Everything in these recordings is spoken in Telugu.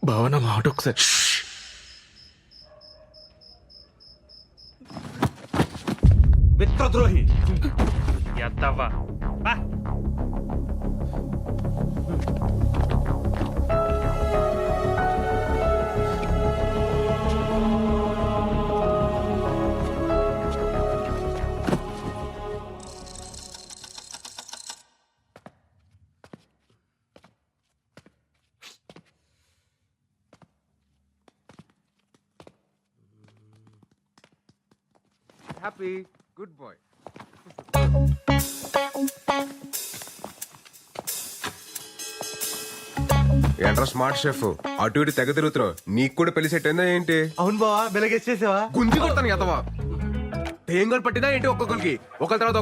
భావన మాట ఒకసారి. మిత్రద్రోహి ఎత్తవ్వా హ్యాపీ గుడ్ బాయ్. ఏంట్రా స్మార్ట్ షెఫ్, అటు ఇటు తెగ తిరుగుతున్నావు. నీకు కూడా పెళ్లి సెట్ అయిందా ఏంటి? అవును బావా, వెలగేసేసావా? గుంజి కొడతాను ఎదవా. టేంగర్ పట్టినా ఏంటి? ఒక్కొక్కరికి ఒకరి తర్వాత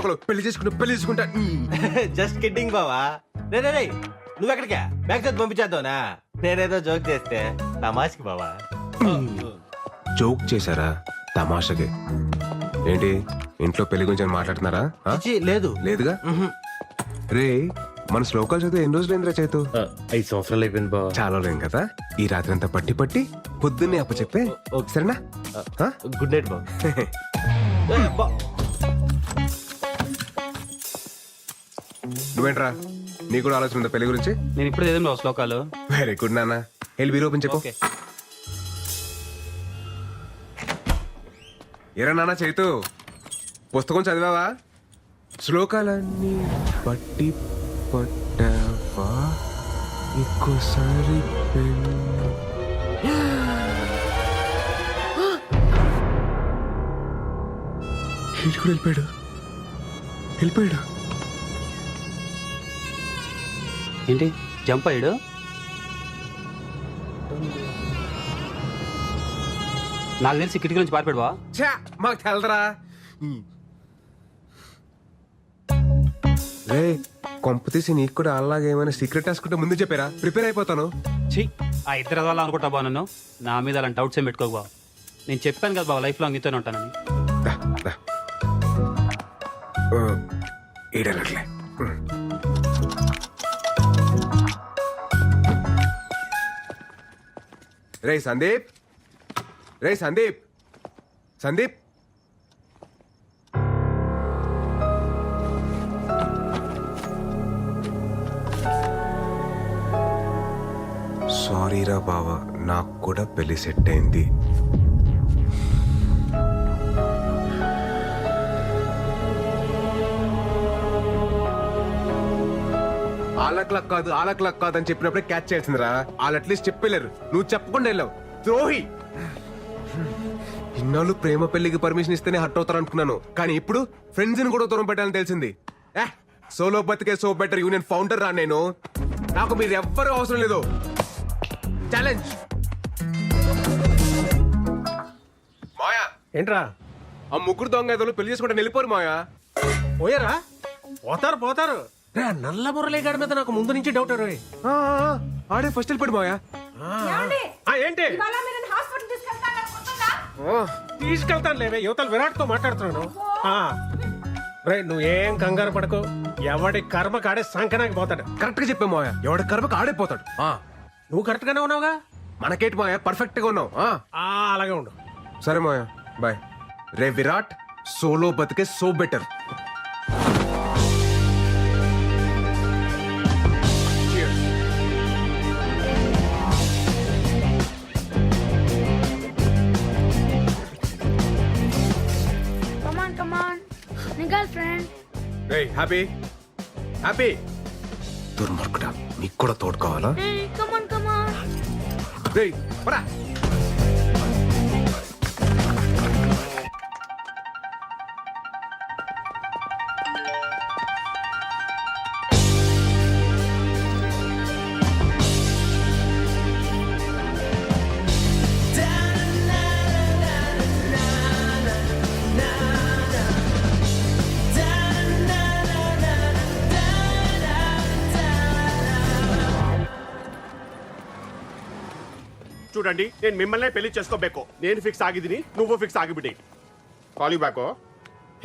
ఒకరు పెళ్లి చేసుకుంటా. జస్ట్ కిడ్డింగ్ బావా. రే నువ్వు ఎక్కడికా? బ్యాగ్ చదివి పంపించేద్దావునా? నేనేదో జోక్ చేస్తే తమాష్కి బావా. జోక్ చేశారా? తమాషకి ఏంటి? ఇంట్లో పెళ్లి గురించి మాట్లాడుతున్నారా? లేదు లేదుగా. రే మన శ్లోకాలు చదివి ఎన్ని రోజులు ఏంద్రా చేతు? 5 సంవత్సరాలు అయిపోయింది బావా. చాలా లేం కదా. ఈ రాత్రి అంతా పట్టి పొద్దున్నే అప్ప చెప్పే సరేనా? గుడ్ నైట్ బావ. నువ్వేంట్రా, నీ కూడా ఆలోచన ఉందా పెళ్లి గురించి? నేను ఇప్పుడు ఏదో శ్లోకాలు. వెరీ గుడ్ నాన్న. వెళ్ళి బీరో ఓపెన్ చెప్పు. ఎరా నాన్న చైతు, పుస్తకం చదివావా? శ్లోకాలన్నీ పట్టి పట్టావా? ఇంకోసారి వెళ్ళిపోయాడు. ఏంటి జంప్ అయ్యాడు? నాకు తెలిసి కిటికీ నుంచి పారిపోయావా? ఛా, మాకు తెలదరా. రే కొంప తీసి నీకు కూడా అలాగే ఏమైనా సీక్రెట్ రాసుకుంటే ముందు చెప్పారా? ప్రిపేర్ అయిపోతాను. ఛీ, ఆ ఇద్దరు వాళ్ళ అనుకుంటా బా. నన్ను నా మీద అలాంటి డౌట్స్ ఏం పెట్టుకోకు బావ. నేను చెప్పాను కదా బావ, లైఫ్ లాంగ్ నీతోనే ఉంటానని. ఏడలట్లే. రే సందీప్, సందీప్. సారీరా బావా, నాకు కూడా పెళ్లి సెట్ అయింది. ఆలక్లక్ కాదు అని చెప్పినప్పుడే క్యాచ్ చేయాల్సిందిరా. వాళ్ళు అట్లీస్ట్ చెప్పలేరు, నువ్వు చెప్పకుండా వెళ్ళావు. ద్రోహి. ఇన్నాళ్ళు ప్రేమ పెళ్లికి పర్మిషన్ ఇస్తేనే హర్ట్ అవుతారు అనుకున్నాను, కానీ ఇప్పుడు ఫ్రెండ్స్ ని కూడా దూరం పెట్టాలని తెలిసింది. సోలో బతికే సో బెటర్ యూనియన్ ఫౌండర్ రా నేను. నాకు మీరు ఎవ్వరూ అవసరం లేదు. ఛాలెంజ్. మాయా ఏంట్రా? ఆ ముగ్గురు దొంగ ఏదో పెళ్లి చేసుకుంటే వెళ్ళిపోరు మాయా. పోయారా? పోతారు. నల్ల మురళీగాడి మీద నాకు ముందు నుంచి డౌట్. ఆడే ఫస్ట్ వెళ్ళిపోడు మాయా. ఏంటి తీసుకెళ్తాను లేవే, యువతలు విరాట్ తో మాట్లాడుతున్నాను. రే నువ్వేం కంగారు పడకు, ఎవడి కర్మ కాడే సంకనాకి పోతాడు. కరెక్ట్ గా చెప్పే మాయా, ఎవడి కర్మకు ఆడైపోతాడు. నువ్వు కరెక్ట్ గానే ఉన్నావుగా. మనకేంటి మాయా, పర్ఫెక్ట్ గా ఉన్నావు. అలాగే ఉండు. సరే మాయా, బాయ్. రే విరాట్, సోలో బతికే సో బెటర్. హ్యాపీ దుర్మార్గుడా, నీకు కూడా తోడు కావాలా? రేయ్ పరా. చూడండి, నేను మిమ్మల్ని పెళ్లి చేసుకోಬೇಕು. నేను ఫిక్స్ ಆಗಿದ್ದೀನಿ, నువ్వు ఫిక్స్ ಆಗಿಬಿಡಿ. Call you back.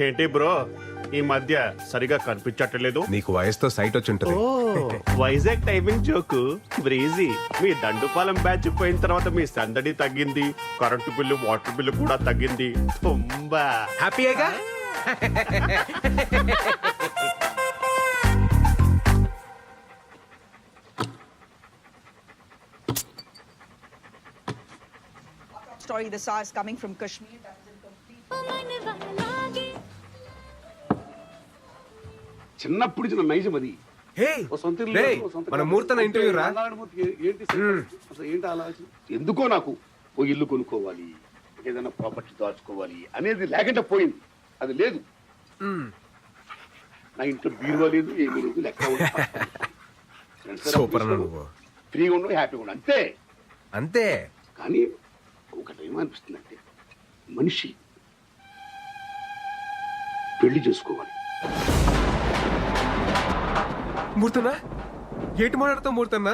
ఏంటి బ్రో, ఈ మధ్య సరిగా కనిపించట్లేదు. నీకు వయసుతో సైట్ వచ్చి ఉంటది. Vizag timing joke breezy. మీ దండుపాలెం బ్యాచ్ పోయిన తర్వాత మీ సందడి తగ్గింది, కరెంటు బిల్లు వాటర్ బిల్లు కూడా తగ్గింది. తుంబా హ్యాపీయేగా? Story the SARS coming from Kashmir. That is incomplete. చిన్నప్పుడు ఇచ్చిన నైజం అది. హే ఓ సొంత ఇల్లు రేయ్, లేదు, ఓ సొంత మన కారు. ముహూర్తం ఇంటర్వ్యూ రా. నారాయణమూర్తికి ఏంటి అసలు ఏంటి ఆలోచన? ఎందుకో నాకు ఓ ఇల్లు కొనుక్కోవాలి, ఏదైనా ప్రాపర్టీ దాచుకోవాలి అనేది లేకుండా పోయింది. అది లేదు. నా ఇంట్లో బీరువా లేదు, ఏమీ లేదు, లెక్క సూపర్ అన్న నువ్వు. ఫ్రీగా ఉండవు, హ్యాపీగా ఉండవు, అంతే. అంతే. కానీ ఒకటి ఏమనిపిస్తుంది అంటే మనిషి పెళ్లి చేసుకోవాలి. మూర్తన్నా ఏటి మాట్లాడతావు మూర్తన్నా?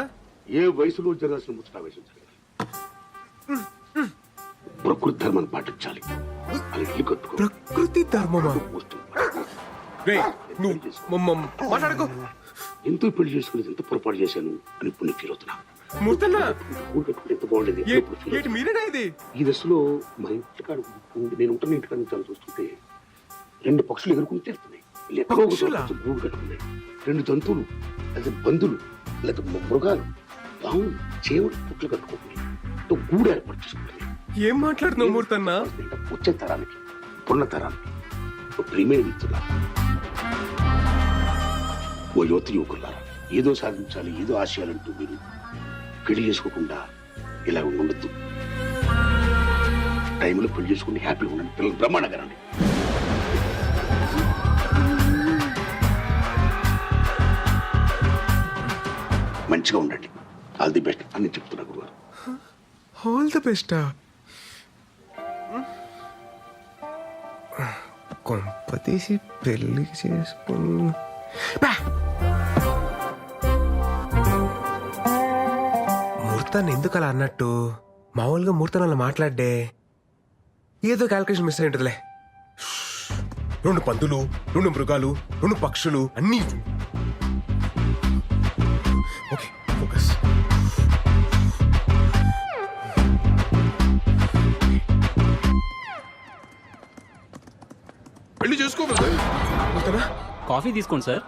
ఏ వయసులో జరగాల్సిన ముచ్చట వయసు జరగాలి. ప్రకృతి ధర్మాన్ని పాటించాలి. అది ఇల్లు కట్టుకో. ప్రకృతి ధర్మమా? రేయ్, నువ్వు మాట్లాడుకో. ఎంతో పెళ్లి చేసుకుని ఎంత పొరపాటు చేశాను అని ఇప్పుడు నేను ఫీల్ అవుతున్నా. మూర్తన్నా ఊరు కట్టుకుంటే ఎంత బాగుండేది. ఎప్పుడు feel ఏటి మీరేనా ఇది? ఈ దశలో మా ఇంటికాడ నేను ఉంటున్న ఇంటికాడ నుంచి చూస్తుంటే 2 పక్షులు ఎగురుకుని చేస్తున్నాయి. ఎక్కడో ఒక చోట పక్షులా? గూడు కట్టుకున్నాయి. 2 జంతువులు లేదా బంధువులు లేదా మృగాలు పావులు చేవులు పుట్లు కట్టుకుంటున్నాయి. గూడు ఏర్పాటు చేసుకుంటున్నాయి. ఏం మాట్లాడుతున్నావు మూర్తన్నా? వచ్చే తరానికి పున్న తరానికి ఒక ప్రియమైన మిత్రులా, ఓ యువతి యువకులారా, ఏదో సాధించాలి, ఏదో ఆశయాలంటూ మీరు పెళ్లి చేసుకోకుండా ఇలా ఉండొద్దు. టైంలో పెళ్లి చేసుకుని హ్యాపీగా ఉండండి. పిల్లలు బ్రహ్మాండంగా రండి. మంచిగా ఉండండి. ఆల్ ది బెస్ట్ అని చెప్తున్నా గురుగారు. ఆల్ ది బెస్టా? కొంపతీసి పెళ్లి చేసుకుని మూర్తాన్ని ఎందుకు అలా అన్నట్టు? మామూలుగా మూర్తాన్ని అలా మాట్లాడే ఏదో క్యాల్కులేషన్ మిస్ అయి ఉంటుందిలే. 2 పందులు, 2 మృగాలు, 2 పక్షులు అన్నీ. Okay, focus. పెళ్లి చేసుకోవాలి. కాఫీ తీసుకోండి సార్.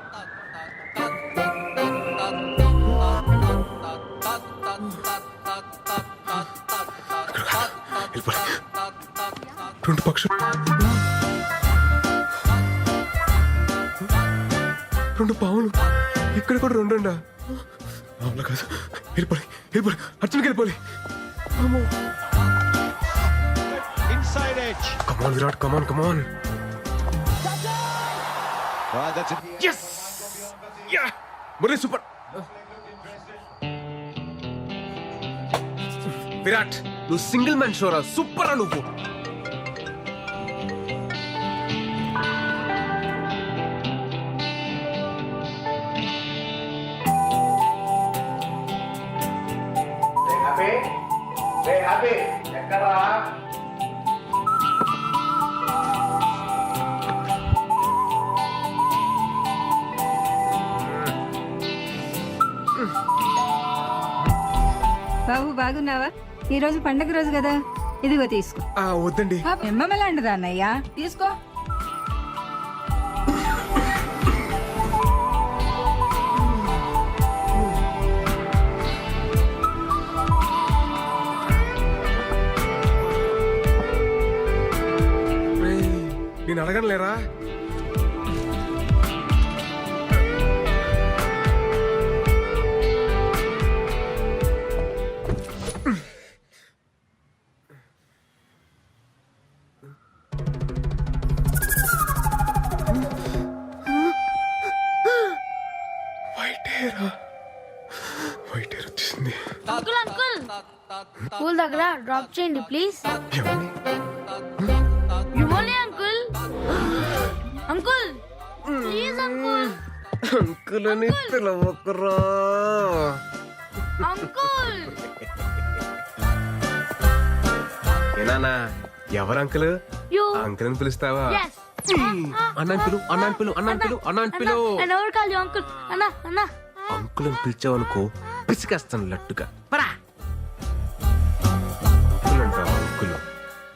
వెళ్ళిపోయి 2 పక్షులు, 2 పావులు, ఇక్కడ కూడా 2 అండా? అవునా కాదు, వెళ్ళిపోయి వెళ్ళిపోయి అర్జున్కి వెళ్ళిపోయి. కమాన్ విరాట్, కమాన్ కమాన్. Yes! Yeah! Murali super. Virat, నువ్వు సింగిల్ మ్యాన్ షోరా. సూపర్ రా నువ్వు. బాబు బాగున్నావా? ఈ రోజు పండగ రోజు కదా, ఇదిగో తీసుకో. వద్దండి. ఎమ్మలాంటిదా అన్నయ్య, తీసుకో. నేను అడగను లేరా? వైట్ హెయిర్ వచ్చేసింది. అంకుల్ అంకుల్ స్కూల్ దగ్గర డ్రాప్ చేయండి ప్లీజ్. ఎవరిని? మిమ్మల్ని uncle. Uncle please uncle. Uncle అని పిలవకురా. అంకుల్ ఏనానా, ఎవరు అంకుల్? యు అంకుల్ అని పిలుస్తావా? yes అన్నాన్ పిలు అన్నాన్ పిలు అన్నాన్ పిలు అన్నాన్ పిలు అండ్ ఎవరు కాదు అంకుల్ అన్నా అన్నా అంకుల్ అని పిలిచావనుకో పిసికేస్తాను లట్టుగా పరా అంకుల్ అంటావా అంకుల్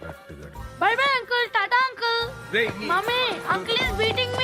లట్టుగా bye bye uncle tata uncle రేయ్, mummy uncle is beating me